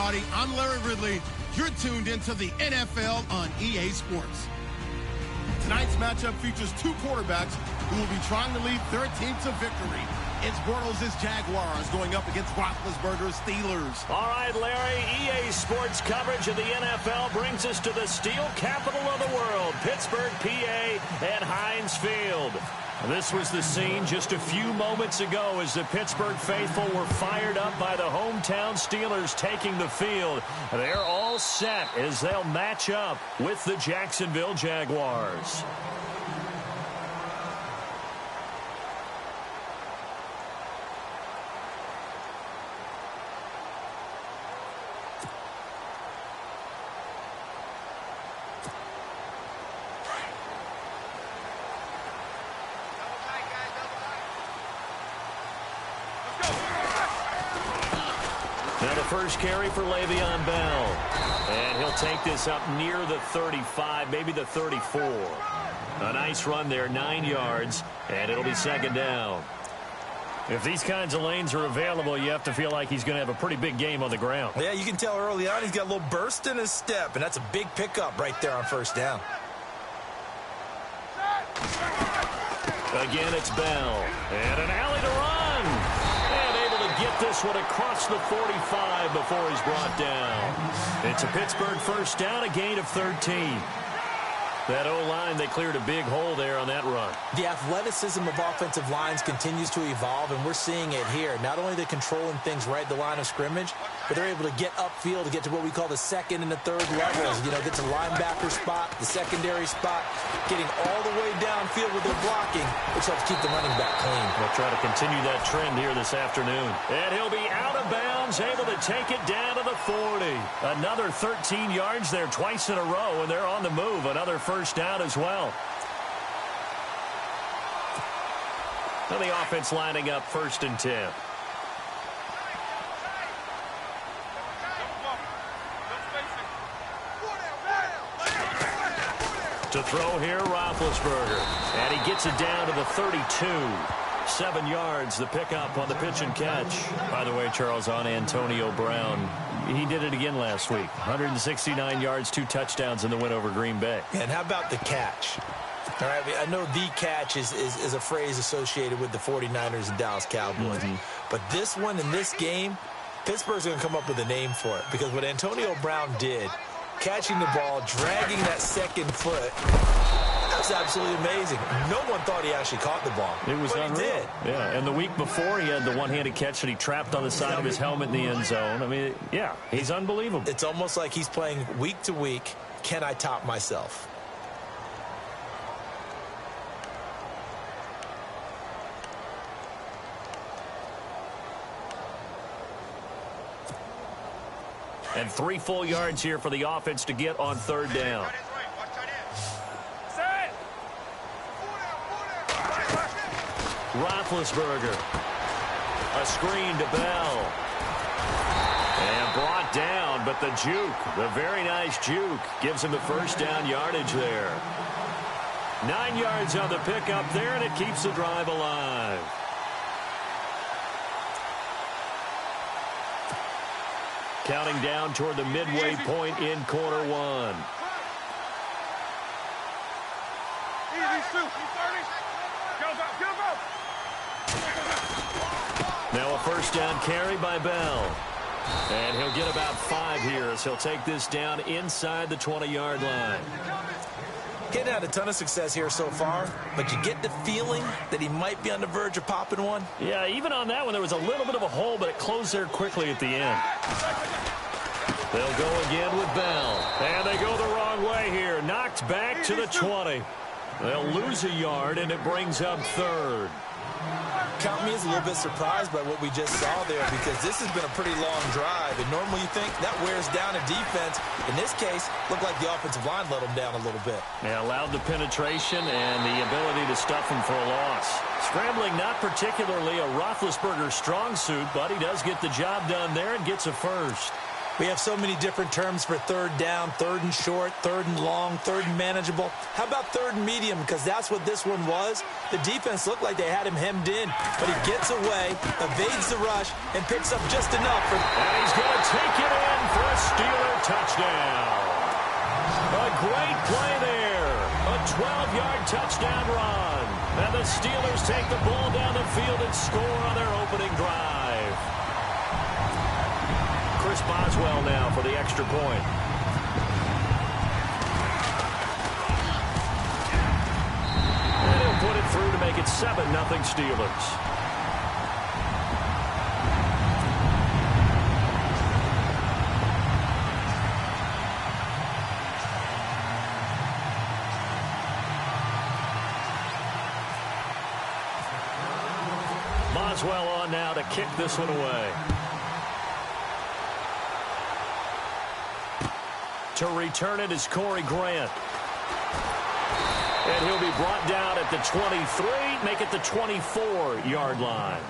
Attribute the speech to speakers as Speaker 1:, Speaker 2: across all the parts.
Speaker 1: everybody. I'm Larry Ridley. You're tuned into the NFL on EA Sports. Tonight's matchup features two quarterbacks who will be trying to lead their team to victory. It's Bortles' Jaguars going up against Roethlisberger's Steelers.
Speaker 2: All right, Larry, EA Sports coverage of the NFL brings us to the steel capital of the world, Pittsburgh, PA, at Heinz Field. This was the scene just a few moments ago as the Pittsburgh faithful were fired up by the hometown Steelers taking the field. They're all set as they'll match up with the Jacksonville Jaguars. Now the first carry for Le'Veon Bell. And he'll take this up near the 35, maybe the 34. A nice run there, 9 yards, and it'll be second down. If these kinds of lanes are available, you have to feel like he's going to have a pretty big game on the ground.
Speaker 3: Yeah, you can tell early on he's got a little burst in his step, and that's a big pickup right there on first down.
Speaker 2: Again, it's Bell. And an alley to run. And able to get this one across the 45 before he's brought down. It's a Pittsburgh first down, a gain of 13. That O-line, they cleared a big hole there on that run.
Speaker 3: The athleticism of offensive lines continues to evolve, and we're seeing it here. Not only they're controlling things right at the line of scrimmage, but they're able to get upfield to get to what we call the second and the third levels. You know, get to the linebacker spot, the secondary spot, getting all the way downfield with their blocking, which helps keep the running back clean.
Speaker 2: We'll try to continue that trend here this afternoon. And he'll be out of bounds, able to take it down to the 40. Another 13 yards there twice in a row, and they're on the move. Another first down as well. And the offense lining up 1st and 10. To throw here, Roethlisberger. And he gets it down to the 32. 7 yards, the pickup on the pitch and catch. By the way, Charles, on Antonio Brown, he did it again last week. 169 yards, 2 touchdowns in the win over Green Bay.
Speaker 3: And how about the catch? All right, I know the catch is a phrase associated with the 49ers and Dallas Cowboys. But this one in this game, Pittsburgh's going to come up with a name for it. Because what Antonio Brown did, catching the ball, dragging that second foot, that's absolutely amazing. No one thought he actually caught the ball.
Speaker 2: It was unreal. He did. Yeah, and the week before, he had the one-handed catch that he trapped on the side of his helmet in the end zone. I mean, yeah, he's unbelievable.
Speaker 3: It's almost like he's playing week to week. Can I top myself?
Speaker 2: And 3 full yards here for the offense to get on 3rd down. Roethlisberger. A screen to Bell. And brought down, but the juke, the very nice juke, gives him the first down yardage there. 9 yards on the pickup there, and it keeps the drive alive. Counting down toward the midway point in quarter one. Now a first down carry by Bell. And he'll get about 5 here as he'll take this down inside the 20-yard line.
Speaker 3: Getting had a ton of success here so far, but you get the feeling that he might be on the verge of popping one.
Speaker 2: Yeah, even on that one, there was a little bit of a hole, but it closed there quickly at the end. They'll go again with Bell. And they go the wrong way here. Knocked back to the 20. They'll lose a yard, and it brings up 3rd.
Speaker 3: Count me as a little bit surprised by what we just saw there, because this has been a pretty long drive, and normally you think that wears down a defense. In this case, looked like the offensive line let them down a little bit.
Speaker 2: Yeah, allowed the penetration and the ability to stuff him for a loss. Scrambling not particularly a Roethlisberger strong suit, but he does get the job done there and gets a first.
Speaker 3: We have so many different terms for third down, third and short, third and long, third and manageable. How about third and medium? Because that's what this one was. The defense looked like they had him hemmed in, but he gets away, evades the rush, and picks up just enough.
Speaker 2: And he's going to take it in for a Steeler touchdown. A great play there. A 12-yard touchdown run. And the Steelers take the ball down the field and score on their opening drive. Chris Boswell now for the extra point. And he'll put it through to make it 7-0 Steelers. Boswell on now to kick this one away. To return it is Corey Grant. And he'll be brought down at the 23, make it the 24-yard line.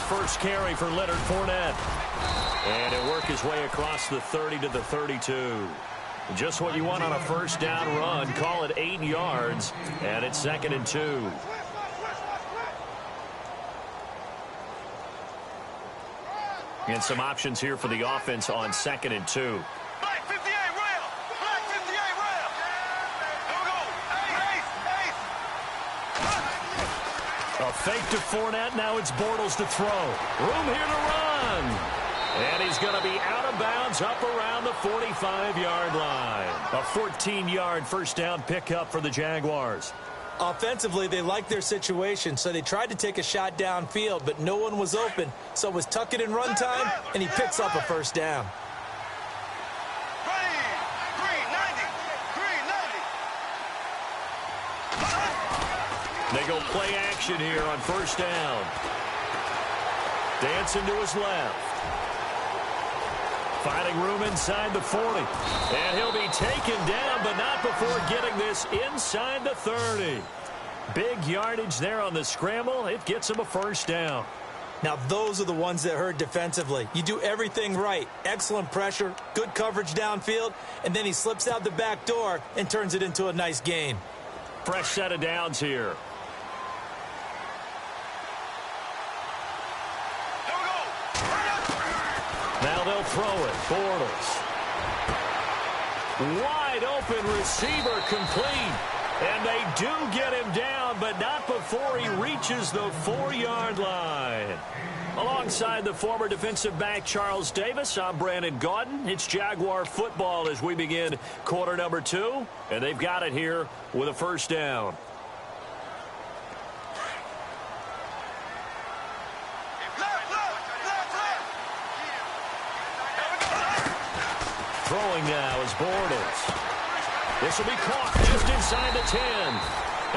Speaker 2: First carry for Leonard Fournette. And he'll work his way across the 30 to the 32. Just what you want on a first down run. Call it 8 yards. And it's 2nd and 2. And some options here for the offense on 2nd and 2. A fake to Fournette. Now it's Bortles to throw. Room here to run. And he's going to be out of bounds up around the 45-yard line. A 14-yard first down pickup for the Jaguars.
Speaker 3: Offensively, they like their situation, so they tried to take a shot downfield, but no one was open. So it was tuck it in run time, and he picks up a first down. They go play action here on first down. Dancing to his left. Finding room inside the 40. And he'll be taken down, but not before getting this inside the 30. Big yardage there on the scramble. It gets him a first down. Now, those are the ones that hurt defensively. You do everything right. Excellent pressure, good coverage downfield, and then he slips out the back door and turns it into a nice gain. Fresh set of downs here. Now they'll throw it. Bortles. Wide open receiver complete. And they do get him down, but not before he reaches the 4-yard line. Alongside the former defensive back Charles Davis, I'm Brandon Gaudin. It's Jaguar football as we begin quarter number 2. And they've got it here with a first down. Throwing now is Bortles. This will be caught just inside the 10.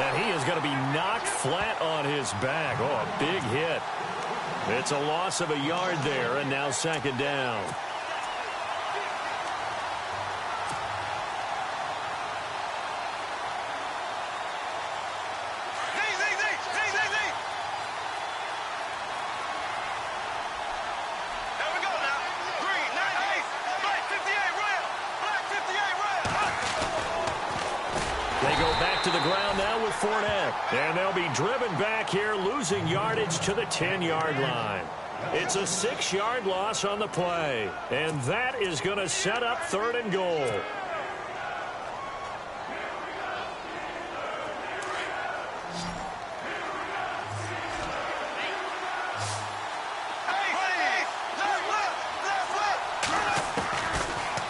Speaker 3: And he is going to be knocked flat on his back. Oh, a big hit. It's a loss of a yard there, and now 2nd down. To the ground now with Fournette. And they'll be driven back here, losing yardage to the 10-yard line. It's a 6-yard loss on the play. And that is going to set up 3rd and goal.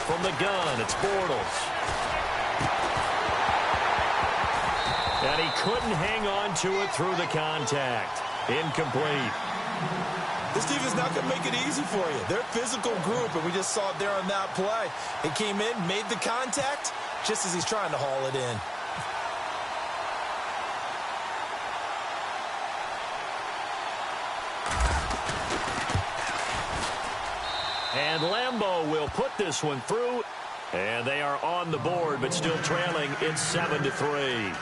Speaker 3: From the gun, it's Bortles. And he couldn't hang on to it through the contact. Incomplete. This defense is not going to make it easy for you. They're a physical group, and we just saw it there on that play. He came in, made the contact, just as he's trying to haul it in.
Speaker 2: And Lambeau will put this one through. And they are on the board, but still trailing. It's 7-3.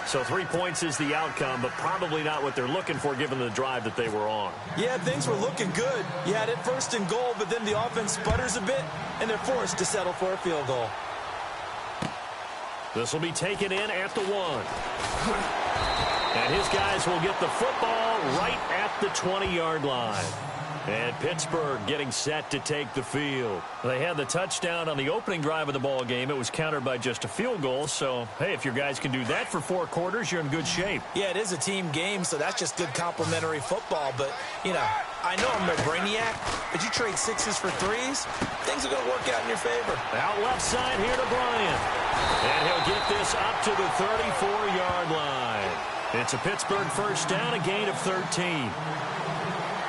Speaker 2: So 3 points is the outcome, but probably not what they're looking for given the drive that they were on.
Speaker 3: Yeah, things were looking good. You had it first and goal, but then the offense sputters a bit, and they're forced to settle for a field goal.
Speaker 2: This will be taken in at the 1. And his guys will get the football right at the 20-yard line. And Pittsburgh getting set to take the field. They had the touchdown on the opening drive of the ball game. It was countered by just a field goal. So, hey, if your guys can do that for 4 quarters, you're in good shape.
Speaker 3: Yeah, it is a team game, so that's just good complimentary football. But, you know, I know I'm no brainiac, but you trade 6s for 3s, things are going to work out in your favor.
Speaker 2: Out left side here to Bryant. And he'll get this up to the 34-yard line. It's a Pittsburgh first down, a gain of 13.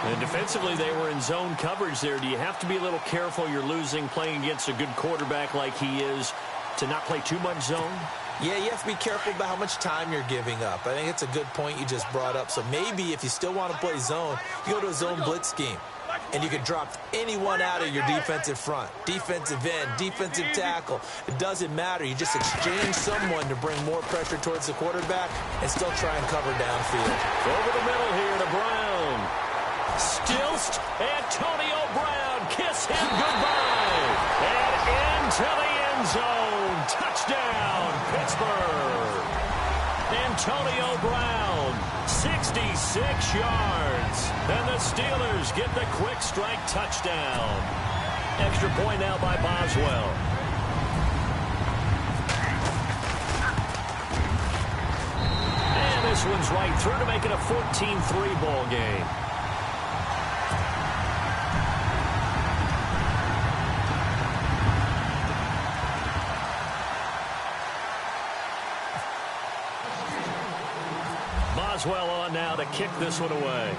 Speaker 2: And defensively, they were in zone coverage there. Do you have to be a little careful? You're losing playing against a good quarterback like he is to not play too much zone?
Speaker 3: Yeah, you have to be careful about how much time you're giving up. I think it's a good point you just brought up. So maybe if you still want to play zone, you go to a zone blitz scheme. And you can drop anyone out of your defensive front. Defensive end, defensive tackle. It doesn't matter. You just exchange someone to bring more pressure towards the quarterback and still try and cover downfield.
Speaker 2: Over the middle here to Brown. Stilst, Antonio Brown, kiss him goodbye. And into the end zone. Touchdown, Pittsburgh. Antonio Brown, 66 yards. And the Steelers get the quick strike touchdown. Extra point now by Boswell. And this one's right through to make it a 14-3 ball game. Boswell on now to kick this one away.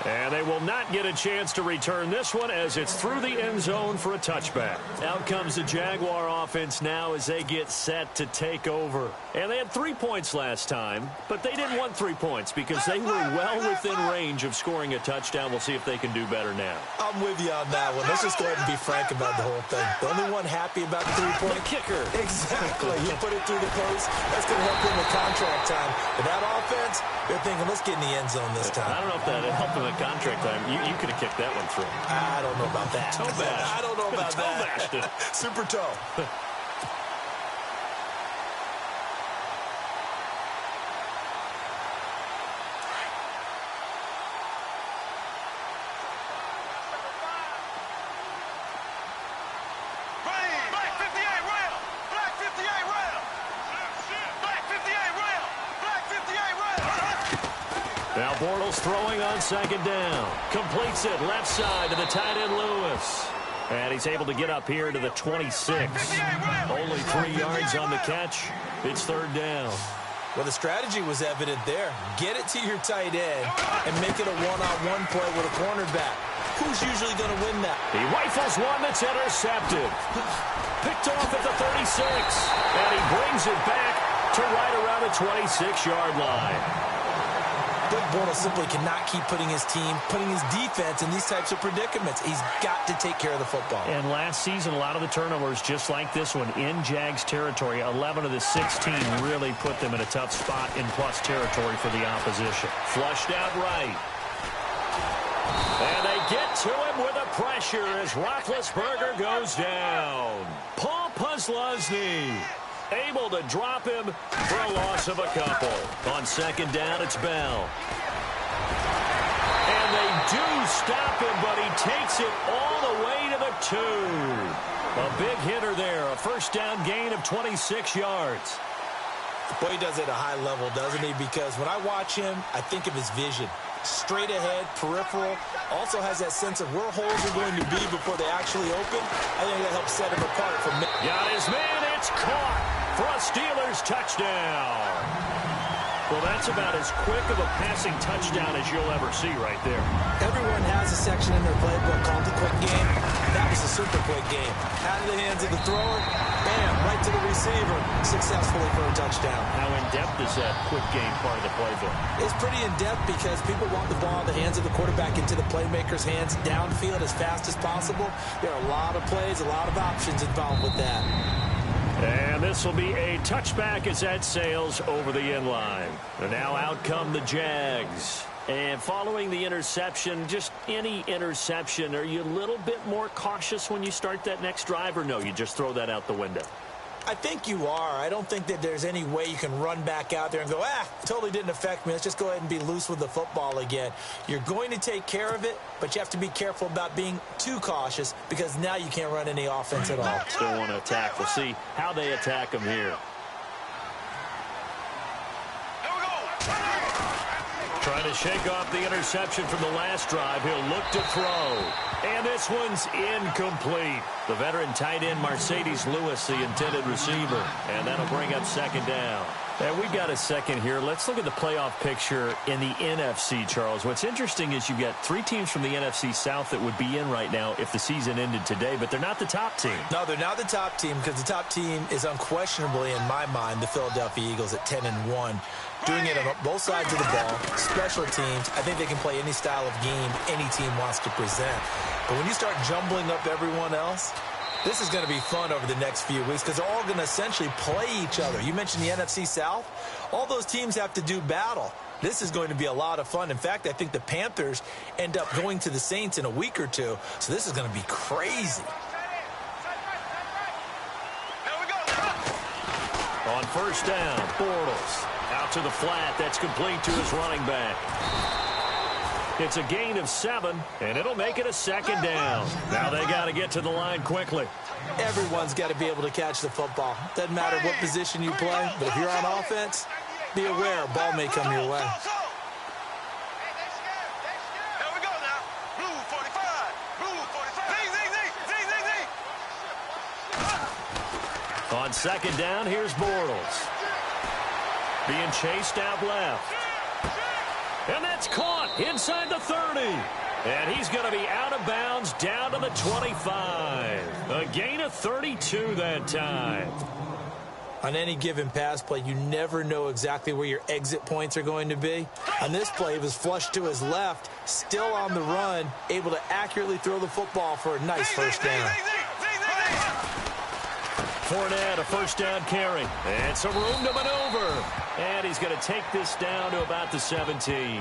Speaker 2: And they will not get a chance to return this one as it's through the end zone for a touchback. Out comes the Jaguar offense now as they get set to take over. And they had 3 points last time, but they didn't want 3 points because they were well within range of scoring a touchdown. We'll see if they can do better now.
Speaker 3: I'm with you on that one. Let's just go ahead and be frank about the whole thing. The only one happy about the 3-point
Speaker 2: kicker.
Speaker 3: Exactly. You put it through the post. That's going to help him with contract time. But that offense, they're thinking, let's get in the end zone this time.
Speaker 2: I don't know if that helped him at contract time. You could have kicked that one through.
Speaker 3: I don't know about that.
Speaker 2: Toe bash.
Speaker 3: I don't know about
Speaker 2: toe bashed it.
Speaker 3: Super toe.
Speaker 2: Now Bortles throwing on second down. Completes it left side to the tight end Lewis. And he's able to get up here to the 26. Only 3 yards on the catch. It's third down.
Speaker 3: Well, the strategy was evident there. Get it to your tight end and make it a one-on-one play with a cornerback. Who's usually going to win that?
Speaker 2: He rifles one that's intercepted. Picked off at the 36. And he brings it back to right around the 26-yard line.
Speaker 3: But Bortles simply cannot keep putting his team, putting his defense in these types of predicaments. He's got to take care of the football.
Speaker 2: And last season, a lot of the turnovers, just like this one, in Jags territory, 11 of the 16 really put them in a tough spot in plus territory for the opposition. Flushed out right. And they get to him with a pressure as Roethlisberger goes down. Paul Posluszny able to drop him for a loss of a couple. On second down, it's Bell. And they do stop him, but he takes it all the way to the 2. A big hitter there. A first down gain of 26 yards.
Speaker 3: Boy, he does it at a high level, doesn't he? Because when I watch him, I think of his vision. Straight ahead, peripheral. Also has that sense of where holes are going to be before they actually open. I think that helps set him apart from...
Speaker 2: Got his man. It's caught. for a Steelers touchdown. Well, that's about as quick of a passing touchdown as you'll ever see right there.
Speaker 3: Everyone has a section in their playbook called the quick game. That was a super quick game. Out of the hands of the thrower, bam, right to the receiver, successfully for a touchdown.
Speaker 2: How in-depth is that quick game part of the playbook?
Speaker 3: It's pretty in-depth because people want the ball in the hands of the quarterback into the playmaker's hands downfield as fast as possible. There are a lot of plays, a lot of options involved with that.
Speaker 2: And this will be a touchback as that sails over the end line. And now out come the Jags. And following the interception, just any interception, are you a little bit more cautious when you start that next drive, or no, you just throw that out the window?
Speaker 3: I think you are. I don't think that there's any way you can run back out there and go, totally didn't affect me. Let's just go ahead and be loose with the football again. You're going to take care of it, but you have to be careful about being too cautious because now you can't run any offense at all.
Speaker 2: Still want to attack. We'll see how they attack them here. Trying to shake off the interception from the last drive. He'll look to throw. And this one's incomplete. The veteran tight end Mercedes Lewis, the intended receiver. And that'll bring up second down. And we got a second here. Let's look at the playoff picture in the NFC, Charles. What's interesting is you've got 3 teams from the NFC South that would be in right now if the season ended today, but they're not the top team.
Speaker 3: No, they're not the top team because the top team is unquestionably, in my mind, the Philadelphia Eagles at 10-1. Doing it on both sides of the ball, special teams. I think they can play any style of game any team wants to present. But when you start jumbling up everyone else, this is going to be fun over the next few weeks because they're all going to essentially play each other. You mentioned the NFC South. All those teams have to do battle. This is going to be a lot of fun. In fact, I think the Panthers end up going to the Saints in a week or two. So this is going to be crazy.
Speaker 2: On first down, Bortles. Out to the flat. That's complete to his running back. It's a gain of 7, and it'll make it a second down. Now they got to get to the line quickly.
Speaker 3: Everyone's got to be able to catch the football. Doesn't matter what position you play, but if you're on offense, be aware a ball may come your way.
Speaker 2: On second down, here's Bortles. Being chased out left. And that's caught inside the 30. And he's going to be out of bounds down to the 25. A gain of 32 that time.
Speaker 3: On any given pass play, you never know exactly where your exit points are going to be. On this play, it was flushed to his left, still on the run, able to accurately throw the football for a nice first down.
Speaker 2: Fournette, a first down carry. And some room to maneuver. And he's going to take this down to about the 17.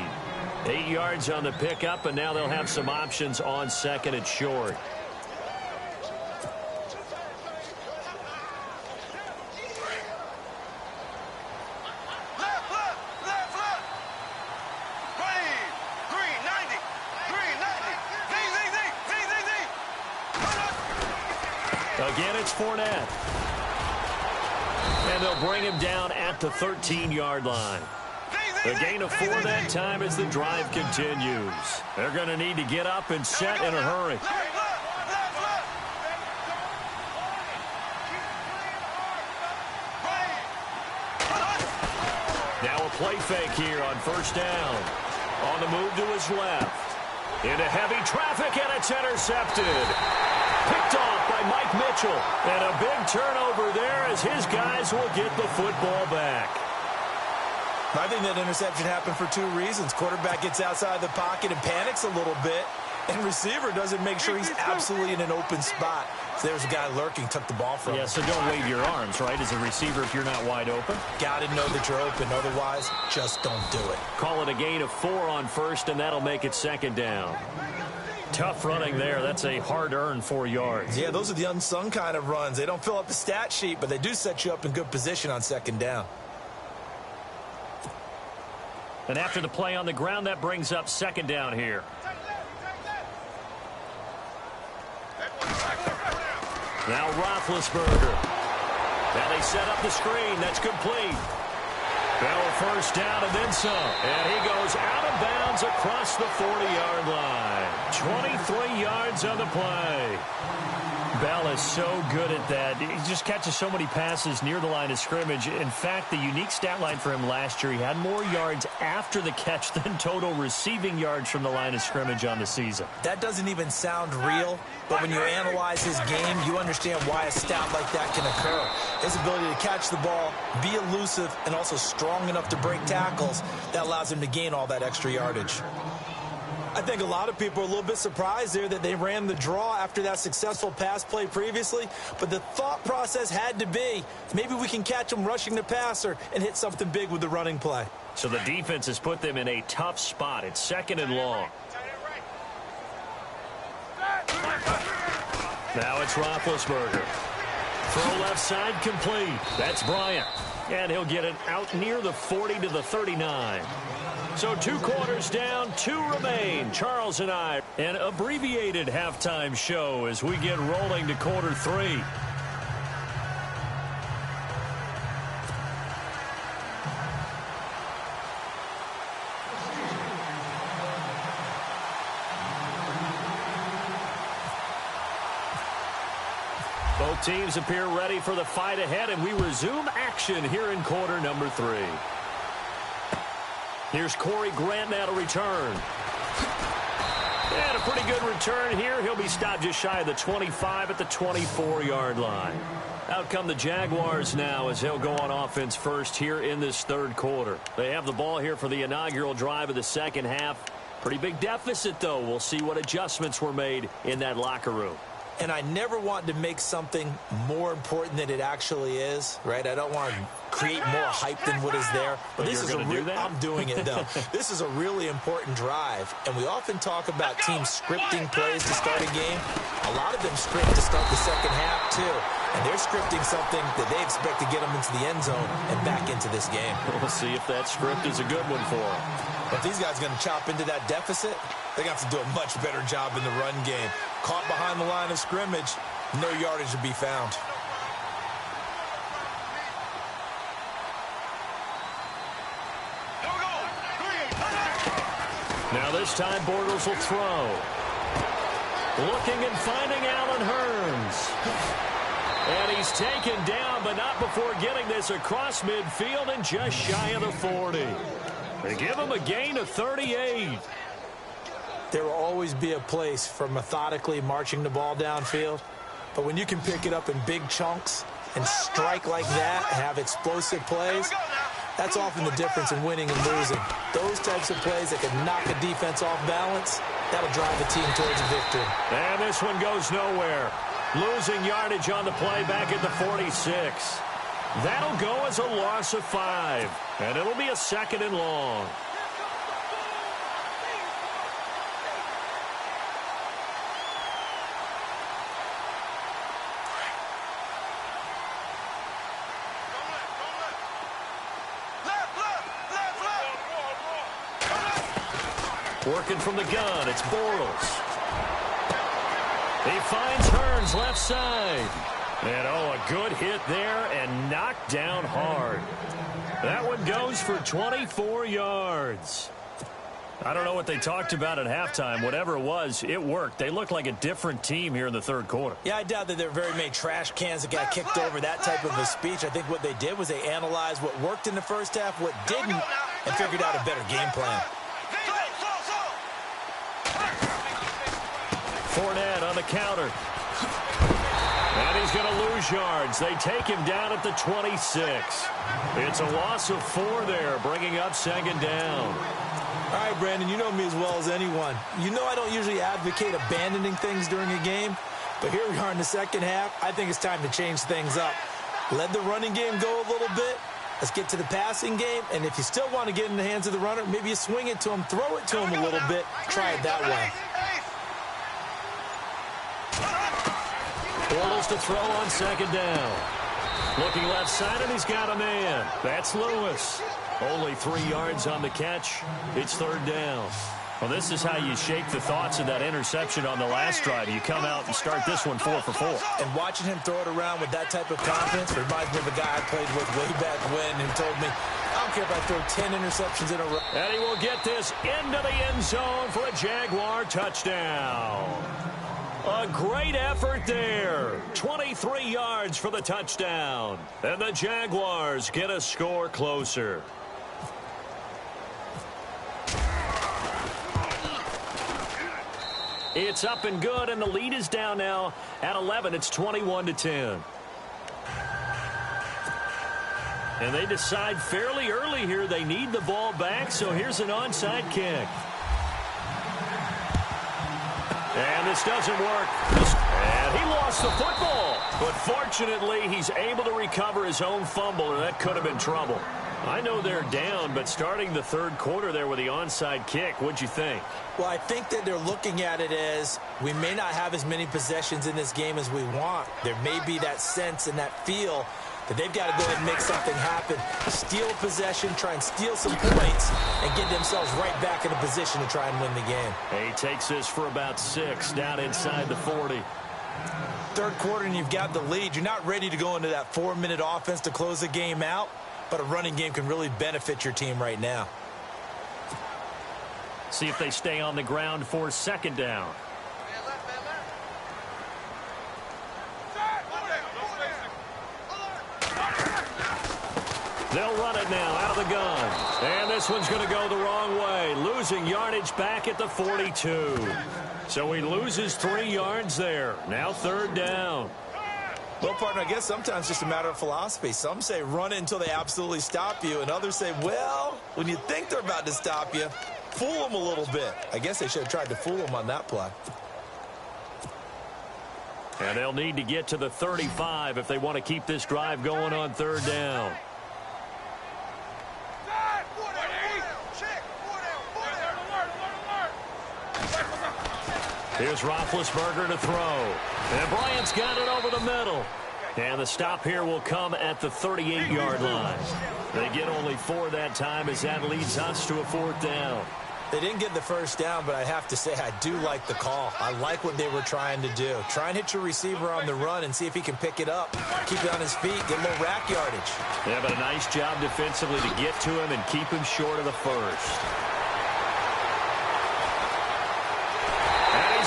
Speaker 2: 8 yards on the pickup, and now they'll have some options on second and short. Again, it's Fournette. And they'll bring him down at the 13-yard line. A gain of 4 that time as the drive continues. They're going to need to get up and set in a hurry. Now a play fake here on first down. On the move to his left. Into heavy traffic, and it's intercepted. Picked off by Mike Mitchell. And a big turnover there as his guys will get the football back.
Speaker 3: I think that interception happened for 2 reasons. Quarterback gets outside the pocket and panics a little bit. And receiver doesn't make sure he's absolutely in an open spot. So there's a guy lurking, took the ball from him.
Speaker 2: Yeah, so don't wave your arms, right, as a receiver if you're not wide open.
Speaker 3: Got to know that you're open. Otherwise, just don't do it.
Speaker 2: Call it a gain of 4 on first, and that'll make it second down. Tough running there. That's a hard-earned 4 yards.
Speaker 3: Yeah, those are the unsung kind of runs. They don't fill up the stat sheet, but they do set you up in good position on second down.
Speaker 2: And after the play on the ground, that brings up second down here. Now Roethlisberger. Now they set up the screen. That's complete. Bell first down and then some. And he goes out of bounds across the 40-yard line. 23 yards on the play. Bell is so good at that. He just catches so many passes near the line of scrimmage. In fact, the unique stat line for him last year, he had more yards after the catch than total receiving yards from the line of scrimmage on the season.
Speaker 3: That doesn't even sound real, but when you analyze his game, you understand why a stat like that can occur. His ability to catch the ball, be elusive, and also strong enough to break tackles, that allows him to gain all that extra yardage.
Speaker 4: I think a lot of people are a little bit surprised there that they ran the draw after that successful pass play previously, but the thought process had to be, maybe we can catch them rushing the passer and hit something big with the running play.
Speaker 2: So the defense has put them in a tough spot. It's 2nd and long. Now it's Roethlisberger. Throw left side complete. That's Bryant. And he'll get it out near the 40 to the 39. So 2 quarters down, 2 remain. Charles and I, an abbreviated halftime show as we get rolling to quarter 3. Both teams appear ready for the fight ahead, and we resume action here in quarter number 3. Here's Corey Grant now to return. And a pretty good return here. He'll be stopped just shy of the 25 at the 24-yard line. Out come the Jaguars now as they'll go on offense first here in this 3rd quarter. They have the ball here for the inaugural drive of the 2nd half. Pretty big deficit, though. We'll see what adjustments were made in that locker room.
Speaker 3: And I never want to make something more important than it actually is, right? I don't want to create more hype than what is there.
Speaker 2: But this is
Speaker 3: I'm doing it, though. This is a really important drive, and we often talk about teams scripting plays to start a game. A lot of them script to start the 2nd half, too. And they're scripting something that they expect to get them into the end zone and back into this game.
Speaker 2: We'll see if that script is a good one for them.
Speaker 3: But these guys are going to chop into that deficit. They're going to have to do a much better job in the run game. Caught behind the line of scrimmage, no yardage to be found.
Speaker 2: Now this time Bortles will throw. Looking and finding Allen Hurns. And he's taken down, but not before getting this across midfield and just shy of the 40. They give him a gain of 38.
Speaker 4: There will always be a place for methodically marching the ball downfield, but when you can pick it up in big chunks and strike like that, have explosive plays, that's often the difference in winning and losing. Those types of plays that can knock a defense off balance, that'll drive a team towards a victory.
Speaker 2: And this one goes nowhere. Losing yardage on the play back at the 46. That'll go as a loss of 5, and it'll be a 2nd and long. Working from the gun, it's Bortles. He finds Hurns left side. And, oh, a good hit there and knocked down hard. That one goes for 24 yards. I don't know what they talked about at halftime. Whatever it was, it worked. They look like a different team here in the 3rd quarter.
Speaker 3: Yeah, I doubt that there were very many trash cans that got kicked over, that type of a speech. I think what they did was they analyzed what worked in the 1st half, what didn't, and figured out a better game plan.
Speaker 2: Fournette on the counter. And he's going to lose yards. They take him down at the 26. It's a loss of 4 there, bringing up 2nd down.
Speaker 4: All right, Brandon, you know me as well as anyone. You know I don't usually advocate abandoning things during a game, but here we are in the 2nd half. I think it's time to change things up. Let the running game go a little bit. Let's get to the passing game, and if you still want to get in the hands of the runner, maybe you swing it to him, throw it to him a little bit, try it that way.
Speaker 2: Bortles to throw on 2nd down. Looking left side, and he's got a man. That's Lewis. Only 3 yards on the catch. It's 3rd down. Well, this is how you shake the thoughts of that interception on the last drive. You come out and start this one 4 for 4.
Speaker 3: And watching him throw it around with that type of confidence reminds me of a guy I played with way back when who told me, I don't care if I throw 10 interceptions in a row.
Speaker 2: And he will get this into the end zone for a Jaguar touchdown. A great effort there. 23 yards for the touchdown. And the Jaguars get a score closer. It's up and good, and the lead is down now at 11. It's 21-10. And they decide fairly early here they need the ball back, so here's an onside kick. And this doesn't work. And he lost the football. But fortunately, he's able to recover his own fumble, or that could have been trouble. I know they're down, but starting the third quarter there with the onside kick, what'd you think?
Speaker 4: Well, I think that they're looking at it as we may not have as many possessions in this game as we want. There may be that sense and that feel that they've got to go ahead and make something happen, steal a possession, try and steal some points, and get themselves right back in a position to try and win the game.
Speaker 2: He takes this for about 6, down inside the 40.
Speaker 4: Third quarter, and you've got the lead. You're not ready to go into that 4-minute offense to close the game out, but a running game can really benefit your team right now.
Speaker 2: See if they stay on the ground for second down. They'll run it now out of the gun. And this one's going to go the wrong way. Losing yardage back at the 42. So he loses 3 yards there. Now third down.
Speaker 4: Well, partner, I guess sometimes it's just a matter of philosophy. Some say run it until they absolutely stop you, and others say, well, when you think they're about to stop you, fool them a little bit. I guess they should have tried to fool them on that play.
Speaker 2: And they'll need to get to the 35 if they want to keep this drive going on third down. Here's Roethlisberger to throw. And Bryant's got it over the middle. And the stop here will come at the 38-yard line. They get only 4 that time as that leads us to a 4th down.
Speaker 4: They didn't get the first down, but I have to say I do like the call. I like what they were trying to do. Try and hit your receiver on the run and see if he can pick it up. Keep it on his feet, get a little rack yardage.
Speaker 2: Yeah, but a nice job defensively to get to him and keep him short of the first.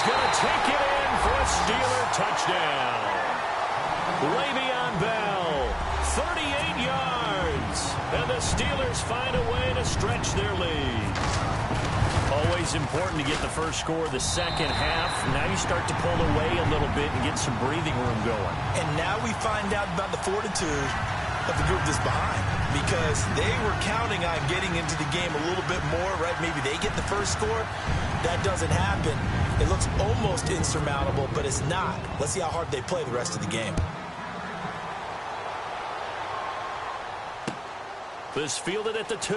Speaker 2: Going to take it in for a Steeler touchdown. Le'Veon Bell, 38 yards. And the Steelers find a way to stretch their lead. Always important to get the first score of the second half. Now you start to pull away a little bit and get some breathing room going.
Speaker 4: And now we find out about the fortitude of the group that's behind, because they were counting on getting into the game a little bit more, right? Maybe they get the first score. That doesn't happen. It looks almost insurmountable, but it's not. Let's see how hard they play the rest of the game.
Speaker 2: This fielded at the 2.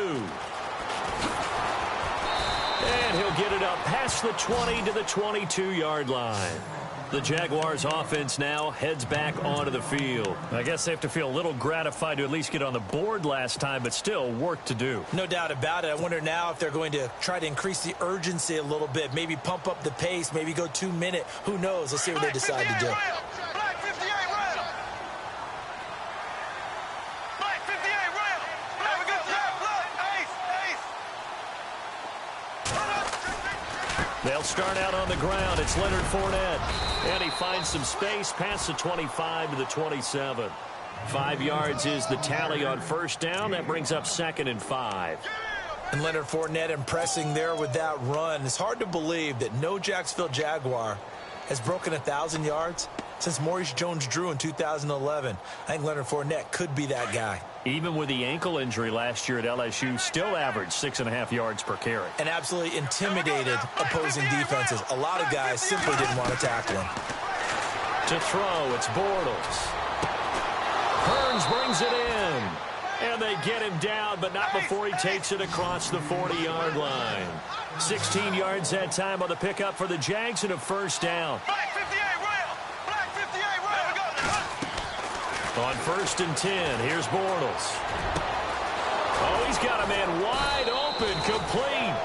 Speaker 2: And he'll get it up past the 20 to the 22-yard line. The Jaguars offense now heads back onto the field. I guess they have to feel a little gratified to at least get on the board last time, but still work to do.
Speaker 4: No doubt about it. I wonder now if they're going to try to increase the urgency a little bit, maybe pump up the pace, maybe go 2-minute. Who knows? Let's see what they decide to do.
Speaker 2: They'll start out on the ground. It's Leonard Fournette. And he finds some space past the 25 to the 27. 5 yards is the tally on first down. That brings up 2nd and 5.
Speaker 4: And Leonard Fournette impressing there with that run. It's hard to believe that no Jacksonville Jaguar has broken 1,000 yards since Maurice Jones-Drew in 2011. I think Leonard Fournette could be that guy.
Speaker 2: Even with the ankle injury last year at LSU, still averaged 6.5 yards per carry.
Speaker 4: And absolutely intimidated opposing defenses. A lot of guys simply didn't want to tackle him.
Speaker 2: To throw, it's Bortles. Hearns brings it in. And they get him down, but not before he takes it across the 40-yard line. 16 yards that time on the pickup for the Jags and a first down. On 1st and 10, here's Bortles. Oh, he's got a man wide open, complete.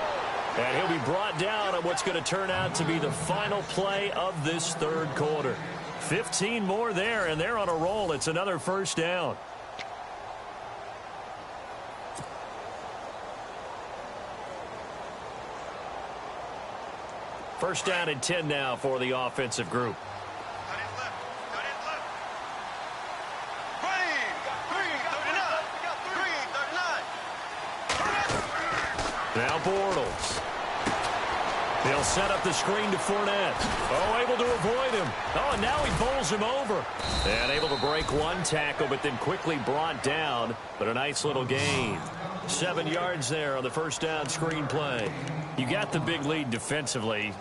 Speaker 2: And he'll be brought down on what's going to turn out to be the final play of this third quarter. 15 more there, and they're on a roll. It's another first down. First down and 10 now for the offensive group. Now Bortles. He'll set up the screen to Fournette. Oh, able to avoid him. Oh, and now he bowls him over. And able to break one tackle, but then quickly brought down. But a nice little gain. 7 yards there on the first down screen play. You got the big lead defensively.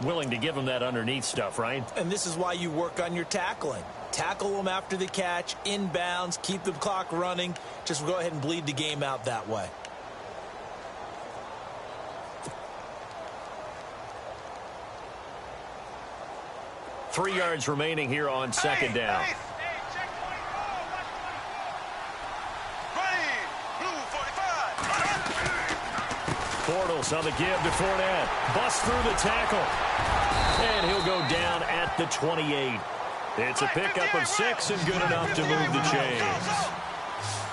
Speaker 2: Willing to give them that underneath stuff, right?
Speaker 4: And this is why you work on your tackling. Tackle them after the catch, inbounds, keep the clock running. Just go ahead and bleed the game out that way.
Speaker 2: Three yards remaining here on second down. Bortles on the give to Fournette. Busts through the tackle. And he'll go down at the 28. It's a pickup of 6 and good enough to move the chains.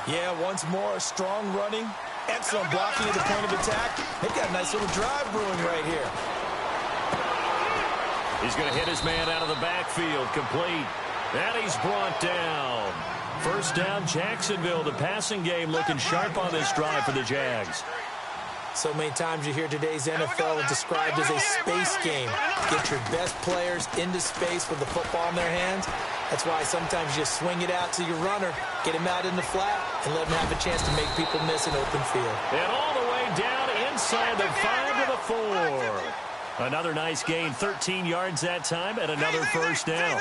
Speaker 4: Yeah, once more, strong running. Excellent blocking at the point of attack. They've got a nice little drive brewing right here.
Speaker 2: He's going to hit his man out of the backfield, complete. And he's brought down. First down, Jacksonville. The passing game looking sharp on this drive for the Jags.
Speaker 4: So many times you hear today's NFL described as a space game. Get your best players into space with the football in their hands. That's why sometimes you just swing it out to your runner, get him out in the flat, and let him have a chance to make people miss an open field.
Speaker 2: And all the way down inside the 5 to the 4. Another nice gain, 13 yards that time, and another first down.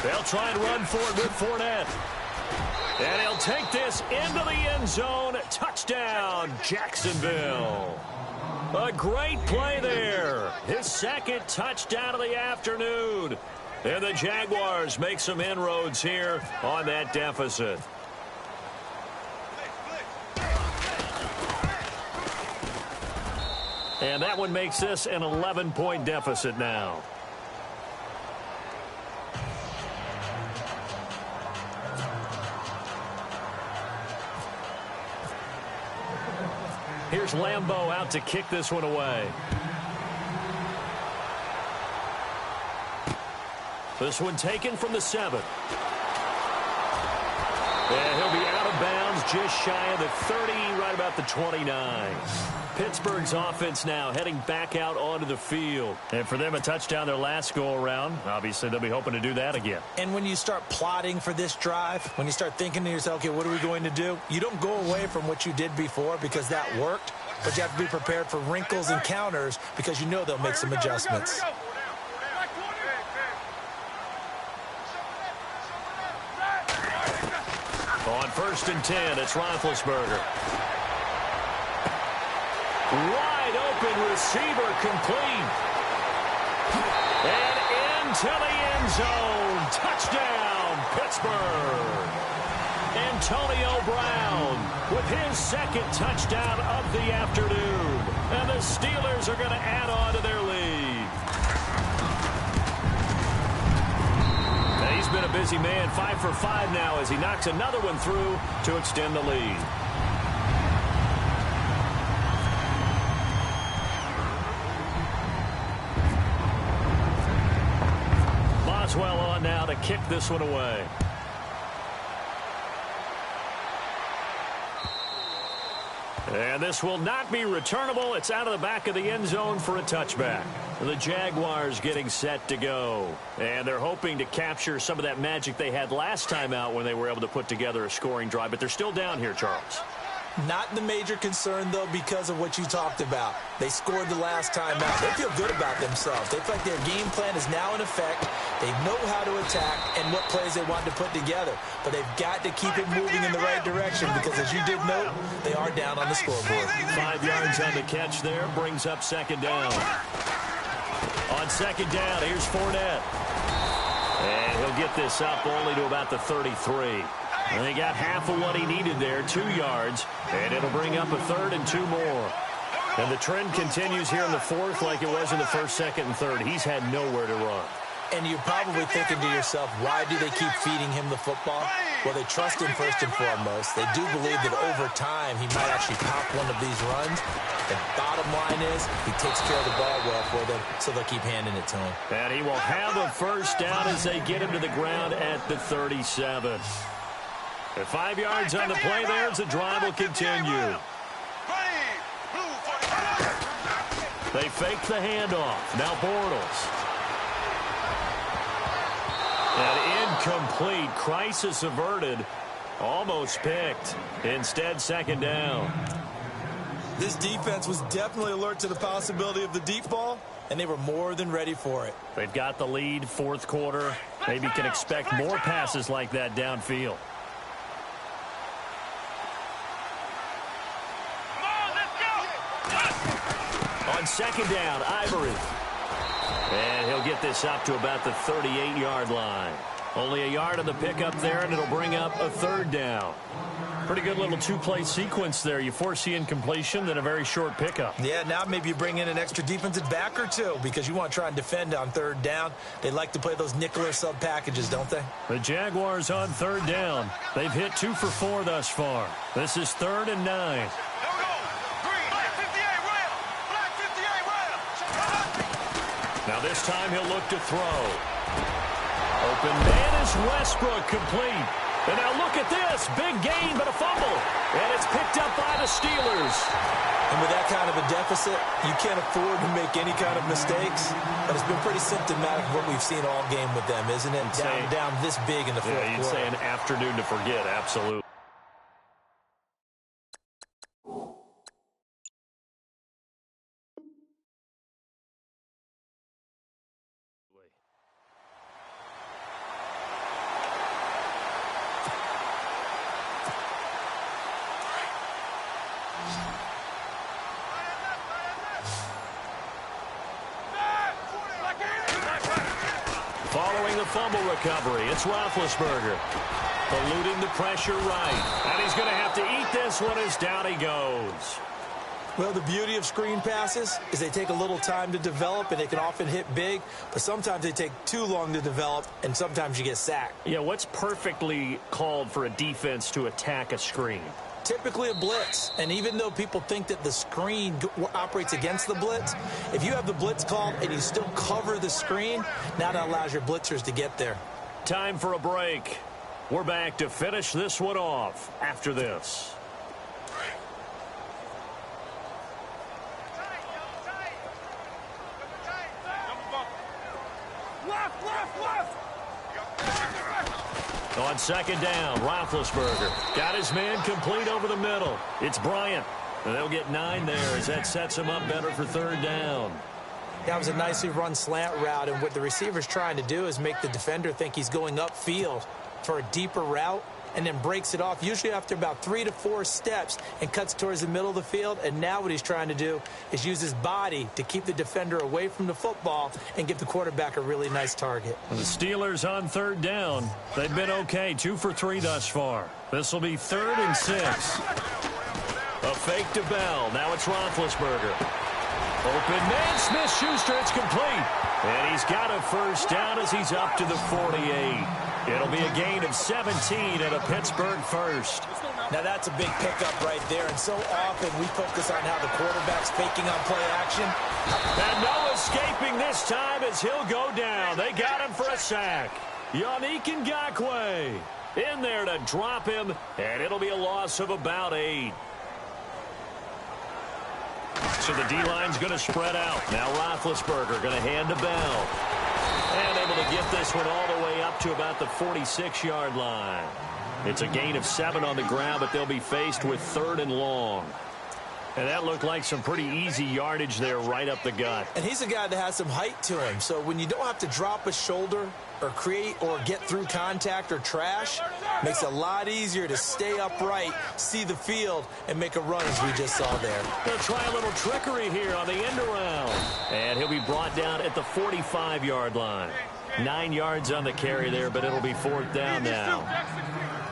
Speaker 2: They'll try and run for it with Fournette. And he'll take this into the end zone. Touchdown, Jacksonville. A great play there. His second touchdown of the afternoon. And the Jaguars make some inroads here on that deficit. And that one makes this an 11-point deficit now. Here's Lambeau out to kick this one away. This one taken from the 7. And he'll be out of bounds just shy of the 30, right about the 29. Pittsburgh's offense now heading back out onto the field. And for them, a touchdown their last go-around. Obviously, they'll be hoping to do that again.
Speaker 4: And when you start plotting for this drive, when you start thinking to yourself, okay, what are we going to do? You don't go away from what you did before because that worked, but you have to be prepared for wrinkles and counters because you know they'll make some adjustments.
Speaker 2: On 1st and 10, it's Roethlisberger. Wide open receiver complete. And into the end zone. Touchdown, Pittsburgh. Antonio Brown with his second touchdown of the afternoon. And the Steelers are going to add on to their lead. Now he's been a busy man, 5 for 5 now as he knocks another one through to extend the lead. Boswell on now to kick this one away. And this will not be returnable. It's out of the back of the end zone for a touchback. The Jaguars getting set to go. And they're hoping to capture some of that magic they had last time out when they were able to put together a scoring drive. But they're still down here, Charles.
Speaker 4: Not the major concern, though, because of what you talked about. They scored the last time out. They feel good about themselves. They feel like their game plan is now in effect. They know how to attack and what plays they want to put together. But they've got to keep it moving in the right direction because, as you did note, they are down on the scoreboard.
Speaker 2: 5 yards on the catch there brings up second down. On second down, here's Fournette. And he'll get this up only to about the 33. And he got half of what he needed there, 2 yards, and it'll bring up a 3rd and 2 more. And the trend continues here in the 4th like it was in the 1st, 2nd, and 3rd. He's had nowhere to run.
Speaker 4: And you're probably thinking to yourself, why do they keep feeding him the football?
Speaker 3: Well, they trust him first and foremost. They do believe that over time he might actually pop one of these runs. The bottom line is he takes care of the ball well for them, so they'll keep handing it to him.
Speaker 2: And he will have a first down as they get him to the ground at the 37. At 5 yards on the play there as the drive will continue. They fake the handoff. Now Bortles. And incomplete. Crisis averted. Almost picked. Instead, second down.
Speaker 4: This defense was definitely alert to the possibility of the deep ball, and they were more than ready for it.
Speaker 2: They've got the lead, fourth quarter. Maybe can expect more passes like that downfield. On second down, Ivory. And he'll get this up to about the 38-yard line. Only a yard on the pickup there, and it'll bring up a third down. Pretty good little two-play sequence there. You force the incompletion, then a very short pickup.
Speaker 4: Yeah, now maybe you bring in an extra defensive back or two because you want to try and defend on third down. They like to play those nickel or sub packages, don't they?
Speaker 2: The Jaguars on third down. They've hit 2 for 4 thus far. This is 3rd and 9. Now this time he'll look to throw. Open man is Westbrook, complete. And now look at this. Big gain, but a fumble. And it's picked up by the Steelers.
Speaker 4: And with that kind of a deficit, you can't afford to make any kind of mistakes. But it's been pretty symptomatic of what we've seen all game with them, isn't it? Down this big in the fourth quarter.
Speaker 2: You'd say an afternoon to forget, absolutely. Following the fumble recovery, it's Roethlisberger. Eluding the pressure right. And he's going to have to eat this one as down he goes.
Speaker 4: Well, the beauty of screen passes is they take a little time to develop, and they can often hit big, but sometimes they take too long to develop, and sometimes you get sacked.
Speaker 2: Yeah, what's perfectly called for a defense to attack a screen?
Speaker 4: Typically a blitz, and even though people think that the screen operates against the blitz, if you have the blitz called and you still cover the screen, now that allows your blitzers to get there.
Speaker 2: Time for a break. We're back to finish this one off after this. On second down, Roethlisberger got his man complete over the middle. It's Bryant. And they'll get 9 there as that sets him up better for third down.
Speaker 4: That was a nicely run slant route, and what the receiver's trying to do is make the defender think he's going upfield for a deeper route, and then breaks it off, usually after about 3 to 4 steps, and cuts towards the middle of the field. And now what he's trying to do is use his body to keep the defender away from the football and give the quarterback a really nice target.
Speaker 2: The Steelers on third down. They've been okay, 2 for 3 thus far. This will be 3rd and 6. A fake to Bell. Now it's Roethlisberger. Open man, Smith-Schuster, it's complete. And he's got a first down as he's up to the 48. It'll be a gain of 17 and a Pittsburgh first.
Speaker 4: Now that's a big pickup right there, and so often we focus on how the quarterback's faking on play action.
Speaker 2: And no escaping this time as he'll go down. They got him for a sack. Yannick Ngakoue in there to drop him, and it'll be a loss of about 8. So the D-line's going to spread out. Now Roethlisberger going to hand to Bell. And able to get this one all the way up to about the 46-yard line. It's a gain of 7 on the ground, but they'll be faced with 3rd and long. And that looked like some pretty easy yardage there right up the gut.
Speaker 4: And he's a guy that has some height to him. So when you don't have to drop a shoulder or create or get through contact or trash, makes it a lot easier to stay upright, see the field, and make a run as we just saw there.
Speaker 2: They'll try a little trickery here on the end around. And he'll be brought down at the 45-yard line. 9 yards on the carry there, but it'll be 4th down now.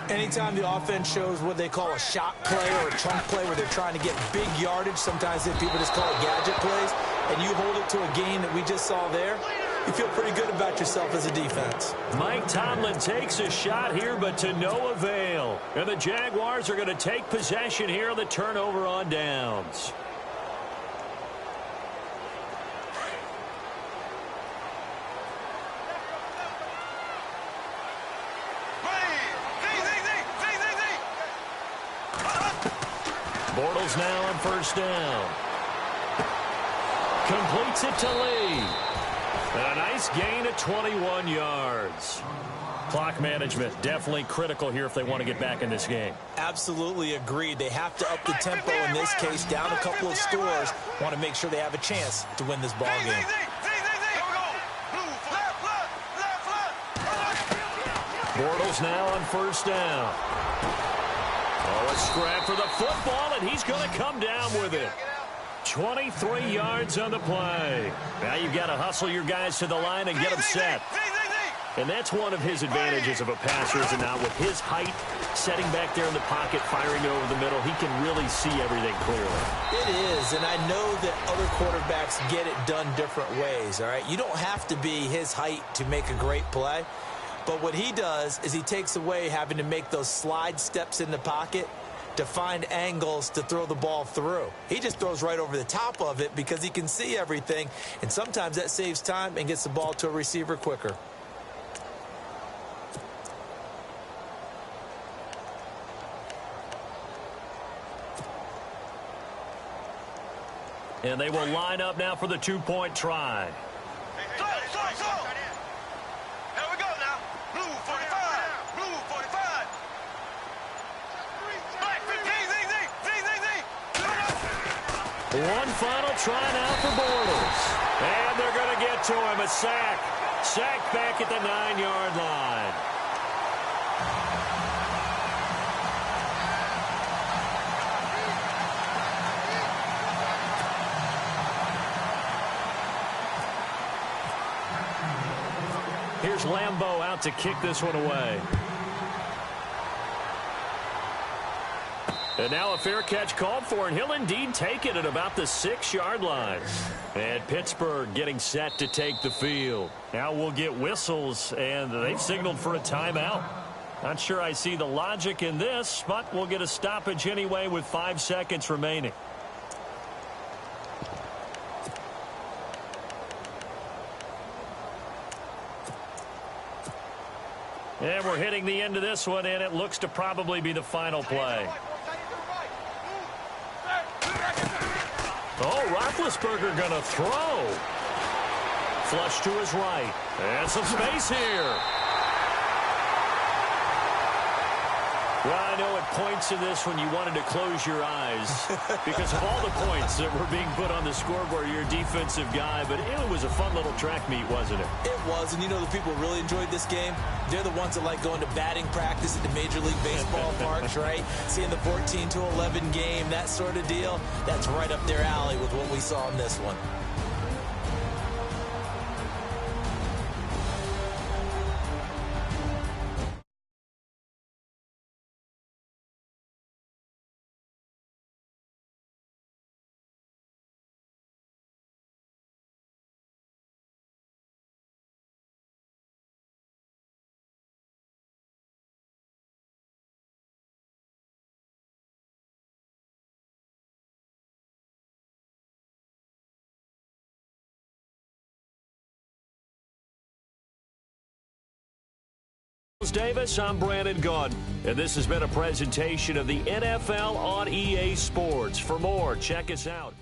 Speaker 4: Anytime the offense shows what they call a shot play or a chunk play where they're trying to get big yardage, sometimes people just call it gadget plays, and you hold it to a gain that we just saw there, you feel pretty good about yourself as a defense.
Speaker 2: Mike Tomlin takes a shot here, but to no avail. And the Jaguars are going to take possession here on the turnover on downs. Bortles now on first down. Completes it to Lee. And a nice gain of 21 yards. Clock management definitely critical here if they want to get back in this game.
Speaker 4: Absolutely agreed. They have to up the tempo in this case, down a couple of scores. Want to make sure they have a chance to win this ball game.
Speaker 2: Bortles now on first down. Oh, a scrap for the football, and he's going to come down with it. 23 yards on the play. Now you've got to hustle your guys to the line and get them set. And that's one of his advantages of a passer, is now with his height, setting back there in the pocket, firing over the middle, he can really see everything clearly.
Speaker 4: It is, and I know that other quarterbacks get it done different ways, all right? You don't have to be his height to make a great play. But what he does is he takes away having to make those slide steps in the pocket to find angles to throw the ball through. He just throws right over the top of it because he can see everything, and sometimes that saves time and gets the ball to a receiver quicker.
Speaker 2: And they will line up now for the two-point try. One final try now for Bortles. And they're going to get to him. A sack. Sack back at the 9-yard line. Here's Lambeau out to kick this one away. And now a fair catch called for, and he'll indeed take it at about the 6-yard line. And Pittsburgh getting set to take the field. Now we'll get whistles, and they've signaled for a timeout. Not sure I see the logic in this, but we'll get a stoppage anyway with 5 seconds remaining. And we're hitting the end of this one, and it looks to probably be the final play. Oh, Roethlisberger going to throw. Flush to his right. And some space here. Well, I know at points in this when you wanted to close your eyes because of all the points that were being put on the scoreboard. You're a defensive guy, but it was a fun little track meet, wasn't it?
Speaker 4: It was, and you know the people who really enjoyed this game? They're the ones that like going to batting practice at the Major League Baseball parks, right? Seeing the 14-11 game, that sort of deal. That's right up their alley with what we saw in this one.
Speaker 2: Davis, I'm Brandon Gaudin, and this has been a presentation of the NFL on EA Sports. For more, check us out.